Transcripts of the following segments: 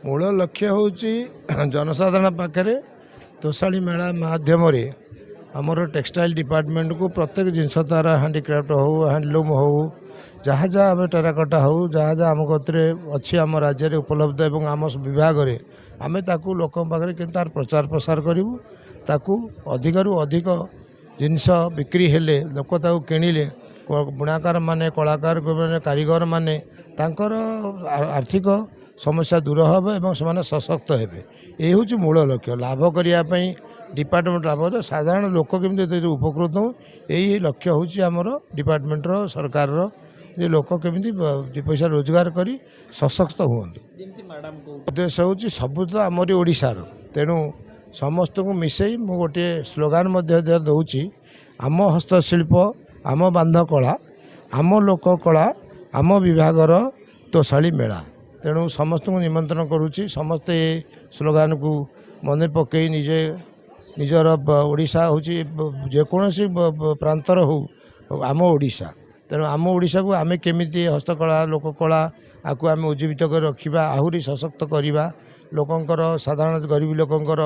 मूल लक्ष्य हूँ जनसाधारण पाखे तोषाली मेला मध्यम आमर टेक्सटाइल डिपार्टमेंट को प्रत्येक जिनस तार हैंडीक्राफ्ट हो हैंडलूम हो जहाँ जहाँ आम टेराकोटा हो जहाँ जहाँ आम गति अच्छी आम राज्य में उपलब्ध एवं आम विभाग में आम ताकू लोक पाखे कि तार प्रचार प्रसार करूँ ताकू अधिकरू अधिक जिनस बिक्री हेले लोक ताकू किणिले बुणाकार माने कलाकार माने कारीगर माने तांकर आर्थिक समस्या दूर हम एवं से सशक्त हेबे ये हूँ मूल लक्ष्य लाभ करने डिपार्टमेंट लाभ साधारण लोक केमी उपकृत हो यही लक्ष्य हूँ आमर डिपार्टमेंट सरकार जे लोक केमी दु पैसा रोजगार करी सशक्त हूँ उद्देश्य हूँ सबू तो आमरी ओडिशार तेणु समस्त को मिसई मु गोटे स्लोगान दूची आम हस्तशिल्प आम बांध कला आम लोक कला आम विभागर तोषाली मेला तेणु समस्त को निमंत्रण करुच्ची समस्ते स्लोगान को मन पकई निजे निजर ओडिशा हूँ जेकोसी प्रांतर हो आम ओडिशा तेणु आम ओडिशा को आम केमी हस्तकला लोककला आपको आम उज्जीवित कर रखा आहरी सशक्त करवा लोकंकर साधारण गरीब लोकंकर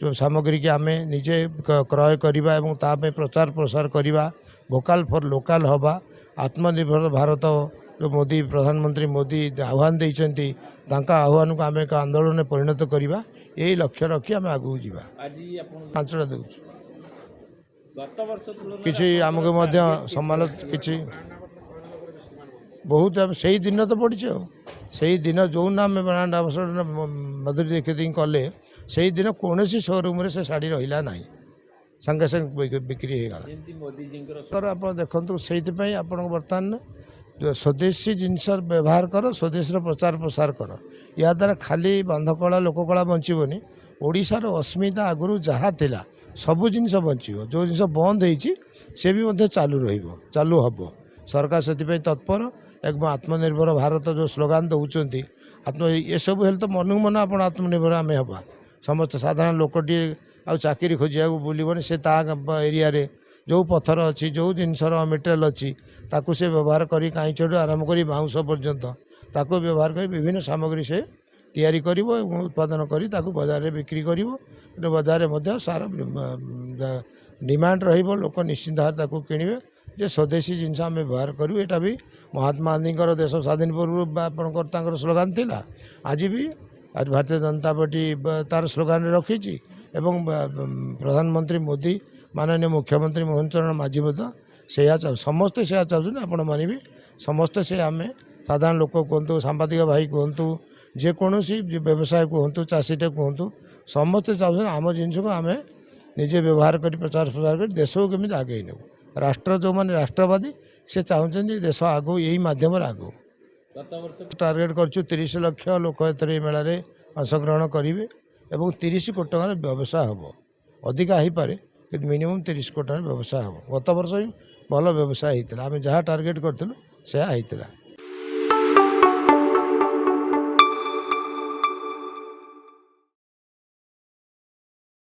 जो सामग्री की आम निजे क्रय करवा और ताप प्रचार प्रसार करवा भोकाल फॉर लोकल हवा आत्मनिर्भर भारत जो मोदी प्रधानमंत्री मोदी आह्वान देते आह्वान को आम एक आंदोलन में परिणत करवा यही लक्ष्य रखी आम आगू जा 5टा दूँ कि आमको सम्मान कि बहुत से दिन तो पड़ी से दिन जो ना आम ब्रांड आंबासाडर मधुरी दीक्षित कले से दिन कौन शोरूम से शाढ़ी रहा ना संगे संगे बिक्री होगा आप देखो से आप बर्तमान जो स्वदेशी जिनस व्यवहार कर स्वदेशी प्रचार प्रसार कर या द्वारा खाली बांधकला लोककला बचबनी ओडिशार अस्मिता आगुरी जहाँ थिला सबू जिनस बचो जो जिन बंद होती भी चालू चालू हम सरकार से तत्पर एक आत्मनिर्भर भारत जो स्लोगान दौरान आत्म ये सब हेल्थ तो मन मन आप आत्मनिर्भर आम हवा समस्त साधारण लोकटी आ चाकरी खोजा बुलबनी से एरिया जो पत्थर अच्छी जो जिनसर मेटेरियल अच्छी ताकू से व्यवहार करी काईचटू आरंभ कर बाउंश पर्यंत ताकू व्यवहार कर विभिन्न सामग्री से तैयारी करिवो उत्पादन करी ताकू बाजार में बिक्री करिवो बाजार में सारा डिमांड रहिबो लोक निश्चिंत भाव ताकू किणिबे जे स्वदेशी जिनस आम व्यवहार करूँ यहाँ भी महात्मा गांधी देश स्वाधीन पूर्व आपंकर स्लोगान थिला आज भी आज भारतीय जनता पार्टी तार स्लोगान रखी एवं प्रधानमंत्री मोदी माननीय मुख्यमंत्री मोहन चरण माझी से समस्ते से चाहते आपण मानवी समस्ते से आम साधारण लोक कहतु सांबादिक भाई कहतु जेकोसी व्यवसाय कहतु चाषीटे कहतु समस्ते चाहते आम जिनस को आम निजे व्यवहार कर प्रचार प्रसार कर देश को केमी आगे नेब राष्ट्र जो मैंने राष्ट्रवादी से चाहते देश आगो यही मध्यम आगो टार्गेट कर 30 लाख लोक ए मेलार अंशग्रहण करेंगे और 30 कोटी टकर व्यवसाय हम अधिका हो पारे कि मिनिमम 30 कोटी टकर व्यवसाय हम गत वर्ष भी भल व्यवसाय होता आम जहाँ टार्गेट करूँ से होता।